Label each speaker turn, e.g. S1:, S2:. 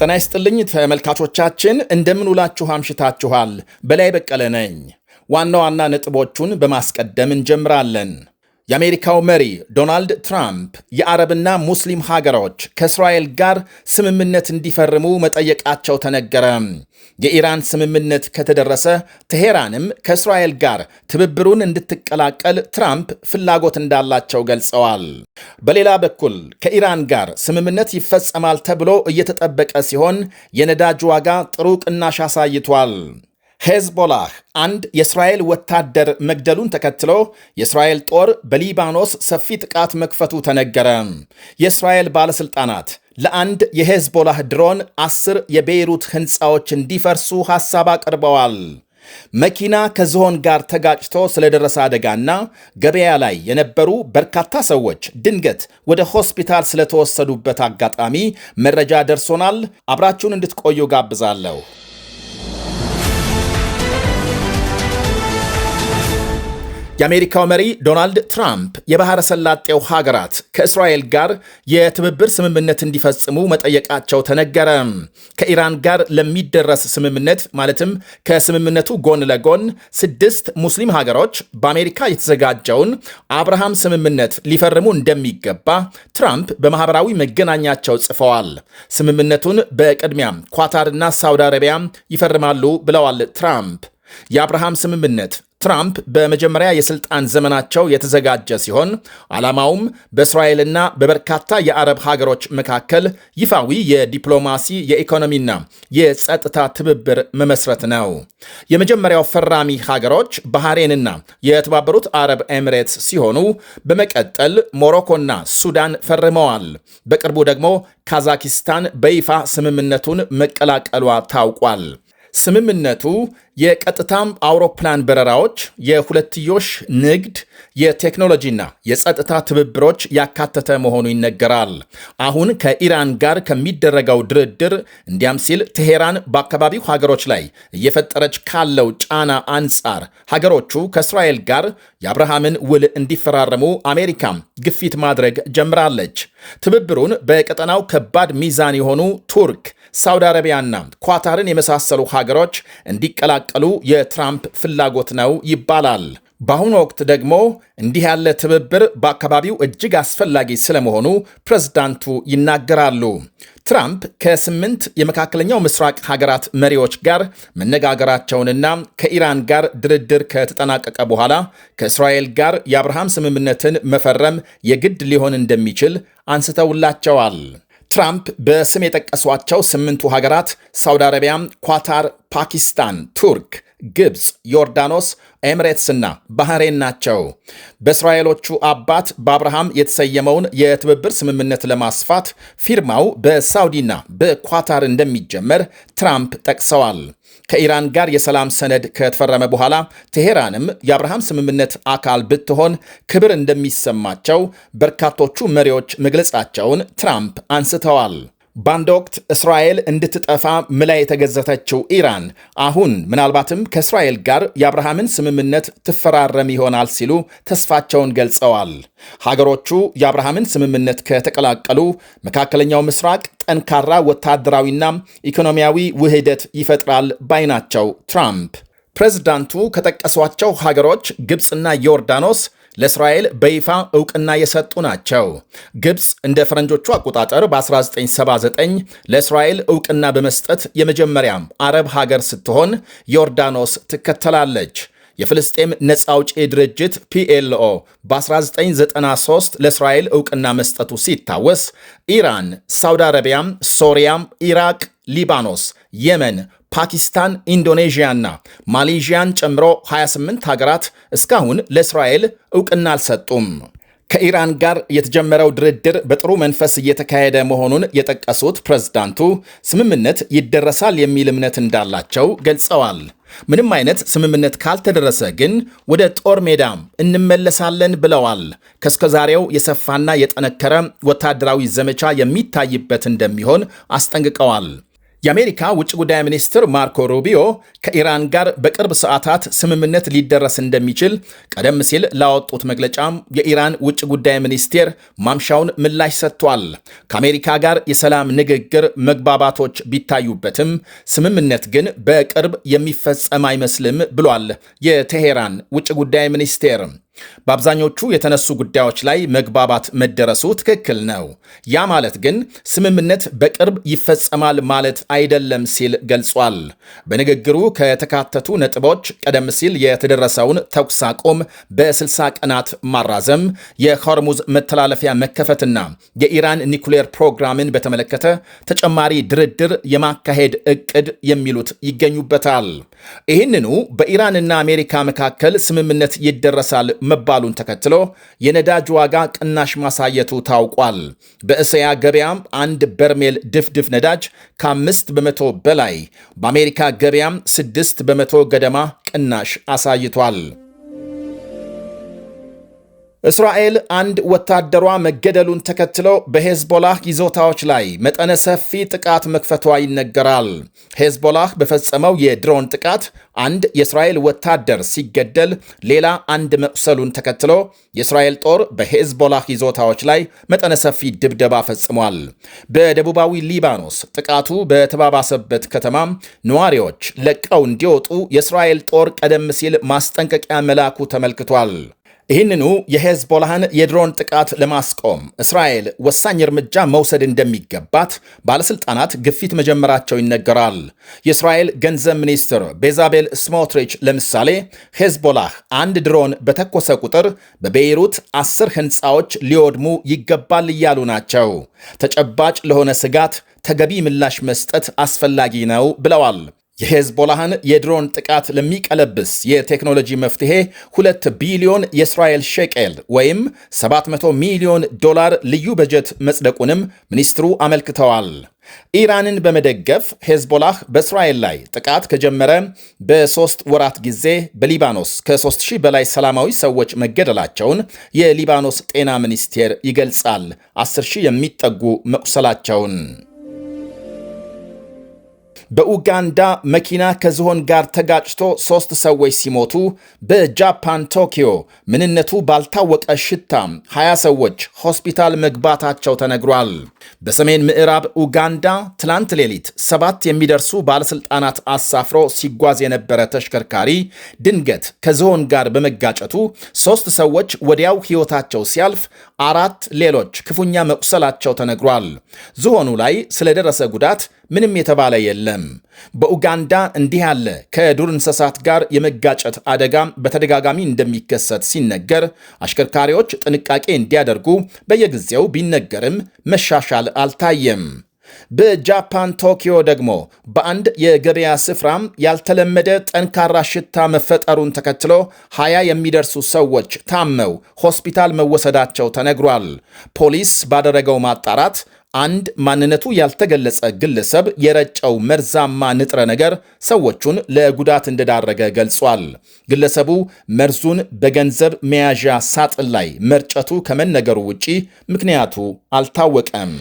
S1: ጤና ይስጥልኝ ተመልካቾቻችን፣ እንደምን ውላችሁ አምሽታችኋል? በላይ በቀለ ነኝ። ዋና ዋና ነጥቦቹን በማስቀደም እንጀምራለን። የአሜሪካው መሪ ዶናልድ ትራምፕ የአረብና ሙስሊም ሀገሮች ከእስራኤል ጋር ስምምነት እንዲፈርሙ መጠየቃቸው ተነገረ። የኢራን ስምምነት ከተደረሰ ቴሄራንም ከእስራኤል ጋር ትብብሩን እንድትቀላቀል ትራምፕ ፍላጎት እንዳላቸው ገልጸዋል። በሌላ በኩል ከኢራን ጋር ስምምነት ይፈጸማል ተብሎ እየተጠበቀ ሲሆን የነዳጅ ዋጋ ጥሩ ቅናሽ አሳይቷል። ሄዝቦላህ አንድ የእስራኤል ወታደር መግደሉን ተከትሎ የእስራኤል ጦር በሊባኖስ ሰፊ ጥቃት መክፈቱ ተነገረ። የእስራኤል ባለሥልጣናት ለአንድ የሄዝቦላህ ድሮን 10 የቤይሩት ሕንፃዎች እንዲፈርሱ ሐሳብ አቅርበዋል። መኪና ከዝሆን ጋር ተጋጭቶ ስለደረሰ አደጋና ገበያ ላይ የነበሩ በርካታ ሰዎች ድንገት ወደ ሆስፒታል ስለተወሰዱበት አጋጣሚ መረጃ ደርሶናል። አብራችሁን እንድትቆዩ ጋብዛለሁ። የአሜሪካው መሪ ዶናልድ ትራምፕ የባሕረ ሰላጤው ሀገራት ከእስራኤል ጋር የትብብር ስምምነት እንዲፈጽሙ መጠየቃቸው ተነገረ። ከኢራን ጋር ለሚደረስ ስምምነት ማለትም ከስምምነቱ ጎን ለጎን 6 ሙስሊም ሀገሮች በአሜሪካ የተዘጋጀውን አብርሃም ስምምነት ሊፈርሙ እንደሚገባ ትራምፕ በማኅበራዊ መገናኛቸው ጽፈዋል። ስምምነቱን በቅድሚያ ኳታርና ሳውዲ አረቢያ ይፈርማሉ ብለዋል ትራምፕ። የአብርሃም ስምምነት ትራምፕ በመጀመሪያ የሥልጣን ዘመናቸው የተዘጋጀ ሲሆን ዓላማውም በእስራኤልና በበርካታ የአረብ ሀገሮች መካከል ይፋዊ የዲፕሎማሲ የኢኮኖሚና የጸጥታ ትብብር መመስረት ነው። የመጀመሪያው ፈራሚ ሀገሮች ባህሬንና የተባበሩት አረብ ኤሚሬትስ ሲሆኑ በመቀጠል ሞሮኮና ሱዳን ፈርመዋል። በቅርቡ ደግሞ ካዛኪስታን በይፋ ስምምነቱን መቀላቀሏ ታውቋል። ስምምነቱ የቀጥታም አውሮፕላን በረራዎች፣ የሁለትዮሽ ንግድ፣ የቴክኖሎጂና የጸጥታ ትብብሮች ያካተተ መሆኑ ይነገራል። አሁን ከኢራን ጋር ከሚደረገው ድርድር እንዲያም ሲል ቴሄራን በአካባቢው ሀገሮች ላይ እየፈጠረች ካለው ጫና አንጻር ሀገሮቹ ከእስራኤል ጋር የአብርሃምን ውል እንዲፈራረሙ አሜሪካም ግፊት ማድረግ ጀምራለች። ትብብሩን በቀጠናው ከባድ ሚዛን የሆኑ ቱርክ፣ ሳውዲ አረቢያና ኳታርን የመሳሰሉ ሀገሮች እንዲቀላቀሉ የትራምፕ ፍላጎት ነው ይባላል። በአሁኑ ወቅት ደግሞ እንዲህ ያለ ትብብር በአካባቢው እጅግ አስፈላጊ ስለመሆኑ ፕሬዝዳንቱ ይናገራሉ። ትራምፕ ከ8 የመካከለኛው ምስራቅ ሀገራት መሪዎች ጋር መነጋገራቸውንና ከኢራን ጋር ድርድር ከተጠናቀቀ በኋላ ከእስራኤል ጋር የአብርሃም ስምምነትን መፈረም የግድ ሊሆን እንደሚችል አንስተውላቸዋል። ትራምፕ በስም የጠቀሷቸው 8ቱ ሀገራት ሳውዲ አረቢያ፣ ኳታር፣ ፓኪስታን፣ ቱርክ፣ ግብፅ፣ ዮርዳኖስ፣ ኤሚሬትስና ባህሬን ናቸው። በእስራኤሎቹ አባት በአብርሃም የተሰየመውን የትብብር ስምምነት ለማስፋት ፊርማው በሳውዲና በኳታር እንደሚጀመር ትራምፕ ጠቅሰዋል። ከኢራን ጋር የሰላም ሰነድ ከተፈረመ በኋላ ቴሄራንም የአብርሃም ስምምነት አካል ብትሆን ክብር እንደሚሰማቸው በርካቶቹ መሪዎች መግለጻቸውን ትራምፕ አንስተዋል። በአንድ ወቅት እስራኤል እንድትጠፋ ምላ የተገዘተችው ኢራን አሁን ምናልባትም ከእስራኤል ጋር የአብርሃምን ስምምነት ትፈራረም ይሆናል ሲሉ ተስፋቸውን ገልጸዋል። ሀገሮቹ የአብርሃምን ስምምነት ከተቀላቀሉ መካከለኛው ምስራቅ ጠንካራ ወታደራዊና ኢኮኖሚያዊ ውህደት ይፈጥራል ባይ ናቸው ትራምፕ። ፕሬዝዳንቱ ከጠቀሷቸው ሀገሮች ግብፅና ዮርዳኖስ ለእስራኤል በይፋ ዕውቅና የሰጡ ናቸው። ግብፅ እንደ ፈረንጆቹ አቆጣጠር በ1979 ለእስራኤል ዕውቅና በመስጠት የመጀመሪያም አረብ ሀገር ስትሆን ዮርዳኖስ ትከተላለች። የፍልስጤም ነፃ አውጪ ድርጅት ፒኤልኦ በ1993 ለእስራኤል ዕውቅና መስጠቱ ሲታወስ ኢራን፣ ሳውዲ አረቢያም፣ ሶሪያም፣ ኢራቅ፣ ሊባኖስ፣ የመን፣ ፓኪስታን፣ ኢንዶኔዥያና ማሌዥያን ጨምሮ 28 ሀገራት እስካሁን ለእስራኤል ዕውቅና አልሰጡም። ከኢራን ጋር የተጀመረው ድርድር በጥሩ መንፈስ እየተካሄደ መሆኑን የጠቀሱት ፕሬዝዳንቱ ስምምነት ይደረሳል የሚል እምነት እንዳላቸው ገልጸዋል። ምንም አይነት ስምምነት ካልተደረሰ ግን ወደ ጦር ሜዳም እንመለሳለን ብለዋል። ከእስከዛሬው የሰፋና የጠነከረ ወታደራዊ ዘመቻ የሚታይበት እንደሚሆን አስጠንቅቀዋል። የአሜሪካ ውጭ ጉዳይ ሚኒስትር ማርኮ ሩቢዮ ከኢራን ጋር በቅርብ ሰዓታት ስምምነት ሊደረስ እንደሚችል ቀደም ሲል ላወጡት መግለጫም የኢራን ውጭ ጉዳይ ሚኒስቴር ማምሻውን ምላሽ ሰጥቷል። ከአሜሪካ ጋር የሰላም ንግግር መግባባቶች ቢታዩበትም ስምምነት ግን በቅርብ የሚፈጸም አይመስልም ብሏል የቴሄራን ውጭ ጉዳይ ሚኒስቴር። በአብዛኞቹ የተነሱ ጉዳዮች ላይ መግባባት መደረሱ ትክክል ነው። ያ ማለት ግን ስምምነት በቅርብ ይፈጸማል ማለት አይደለም ሲል ገልጿል። በንግግሩ ከተካተቱ ነጥቦች ቀደም ሲል የተደረሰውን ተኩስ አቁም በ60 ቀናት ማራዘም፣ የሆርሙዝ መተላለፊያ መከፈትና የኢራን ኒኩሌር ፕሮግራምን በተመለከተ ተጨማሪ ድርድር የማካሄድ እቅድ የሚሉት ይገኙበታል። ይህንኑ በኢራንና አሜሪካ መካከል ስምምነት ይደረሳል መባሉን ተከትሎ የነዳጅ ዋጋ ቅናሽ ማሳየቱ ታውቋል። በእስያ ገበያም አንድ በርሜል ድፍድፍ ነዳጅ ከ5 በመቶ በላይ፣ በአሜሪካ ገበያም 6 በመቶ ገደማ ቅናሽ አሳይቷል። እስራኤል አንድ ወታደሯ መገደሉን ተከትሎ በሄዝቦላህ ይዞታዎች ላይ መጠነ ሰፊ ጥቃት መክፈቷ ይነገራል። ሄዝቦላህ በፈጸመው የድሮን ጥቃት አንድ የእስራኤል ወታደር ሲገደል ሌላ አንድ መቁሰሉን ተከትሎ የእስራኤል ጦር በሄዝቦላህ ይዞታዎች ላይ መጠነ ሰፊ ድብደባ ፈጽሟል። በደቡባዊ ሊባኖስ ጥቃቱ በተባባሰበት ከተማም ነዋሪዎች ለቀው እንዲወጡ የእስራኤል ጦር ቀደም ሲል ማስጠንቀቂያ መላኩ ተመልክቷል። ይህንኑ የሄዝቦላህን የድሮን ጥቃት ለማስቆም እስራኤል ወሳኝ እርምጃ መውሰድ እንደሚገባት ባለሥልጣናት ግፊት መጀመራቸው ይነገራል። የእስራኤል ገንዘብ ሚኒስትር ቤዛቤል ስሞትሪች ለምሳሌ ሄዝቦላህ አንድ ድሮን በተኮሰ ቁጥር በቤይሩት 10 ሕንፃዎች ሊወድሙ ይገባል እያሉ ናቸው። ተጨባጭ ለሆነ ስጋት ተገቢ ምላሽ መስጠት አስፈላጊ ነው ብለዋል። የሄዝቦላህን የድሮን ጥቃት ለሚቀለብስ የቴክኖሎጂ መፍትሄ 2 ቢሊዮን የእስራኤል ሼቄል ወይም 700 ሚሊዮን ዶላር ልዩ በጀት መጽደቁንም ሚኒስትሩ አመልክተዋል። ኢራንን በመደገፍ ሄዝቦላህ በእስራኤል ላይ ጥቃት ከጀመረ በ3 ወራት ጊዜ በሊባኖስ ከ3000 በላይ ሰላማዊ ሰዎች መገደላቸውን የሊባኖስ ጤና ሚኒስቴር ይገልጻል። 10,000 የሚጠጉ መቁሰላቸውን። በኡጋንዳ መኪና ከዝሆን ጋር ተጋጭቶ 3 ሰዎች ሲሞቱ በጃፓን ቶኪዮ ምንነቱ ባልታወቀ ሽታ 20 ሰዎች ሆስፒታል መግባታቸው ተነግሯል። በሰሜን ምዕራብ ኡጋንዳ ትላንት ሌሊት 7 የሚደርሱ ባለሥልጣናት አሳፍሮ ሲጓዝ የነበረ ተሽከርካሪ ድንገት ከዝሆን ጋር በመጋጨቱ 3 ሰዎች ወዲያው ሕይወታቸው ሲያልፍ 4 ሌሎች ክፉኛ መቁሰላቸው ተነግሯል። ዝሆኑ ላይ ስለደረሰ ጉዳት ምንም የተባለ የለም። በኡጋንዳ እንዲህ ያለ ከዱር እንስሳት ጋር የመጋጨት አደጋ በተደጋጋሚ እንደሚከሰት ሲነገር አሽከርካሪዎች ጥንቃቄ እንዲያደርጉ በየጊዜው ቢነገርም መሻሻል አልታየም። በጃፓን ቶኪዮ ደግሞ በአንድ የገበያ ስፍራም ያልተለመደ ጠንካራ ሽታ መፈጠሩን ተከትሎ 20 የሚደርሱ ሰዎች ታመው ሆስፒታል መወሰዳቸው ተነግሯል። ፖሊስ ባደረገው ማጣራት አንድ ማንነቱ ያልተገለጸ ግለሰብ የረጨው መርዛማ ንጥረ ነገር ሰዎቹን ለጉዳት እንደዳረገ ገልጿል። ግለሰቡ መርዙን በገንዘብ መያዣ ሳጥን ላይ መርጨቱ ከመነገሩ ውጪ ምክንያቱ አልታወቀም።